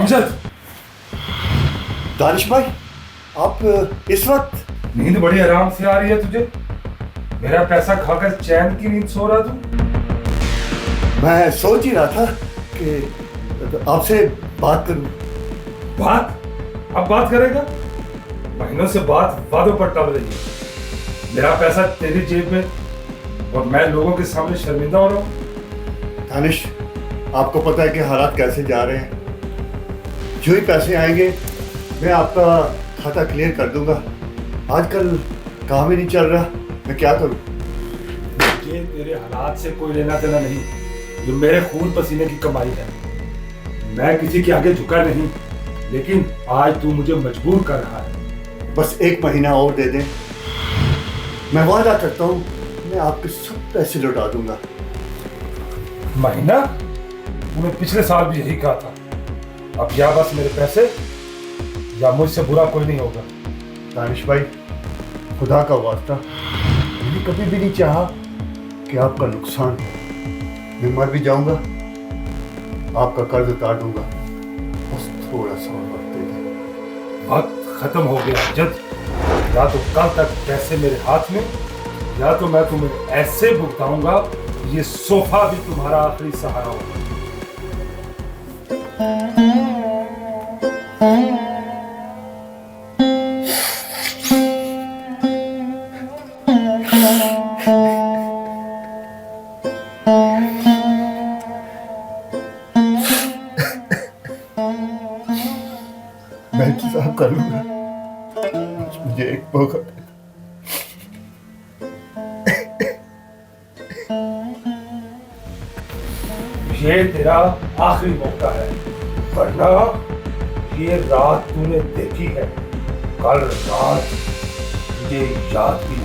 अमजद, दानिश भाई, आप इस वक्त? नींद बड़ी आराम से आ रही है तुझे। मेरा पैसा खाकर चैन की नींद सो रहा तू। मैं सोच ही रहा था कि आपसे बात करूं। बात? अब बात करेगा? महीनों से बात वादों पर टल रही है। मेरा पैसा तेरी जेब में और मैं लोगों के सामने शर्मिंदा हो रहा हूँ। दानिश, आपको पता है कि हालात कैसे जा रहे हैं। जो ही पैसे आएंगे मैं आपका खाता क्लियर कर दूंगा। आजकल काम ही नहीं चल रहा, मैं क्या करूं? ये तेरे हालात से कोई लेना देना नहीं, जो मेरे खून पसीने की कमाई है। मैं किसी के आगे झुका नहीं, लेकिन आज तू मुझे मजबूर कर रहा है। बस 1 महीना और दे दें, मैं वादा करता हूं मैं आपके सब पैसे लौटा दूंगा। महीना? तूने पिछले साल भी यही कहा था। अब या बस मेरे पैसे या मुझसे बुरा कोई नहीं होगा। दानिश भाई, खुदा का वास्ता, मैंने कभी भी नहीं चाहा कि आपका नुकसान हो। मैं मर भी जाऊंगा, आपका कर्ज उतार दूंगा। बस थोड़ा सा और वक्त दे दें। वक्त खत्म हो गया अमजद। या तो कल तक पैसे मेरे हाथ में, या तो मैं तुम्हें ऐसे भुगताऊंगा ये सोफा भी तुम्हारा आखिरी सहारा होगा। मैं इंतजार करूंगा, मुझे एक मौका दे। ये तेरा आखिरी मौका है, वरना ये रात तूने देखी है, कल रात तुझे याद भी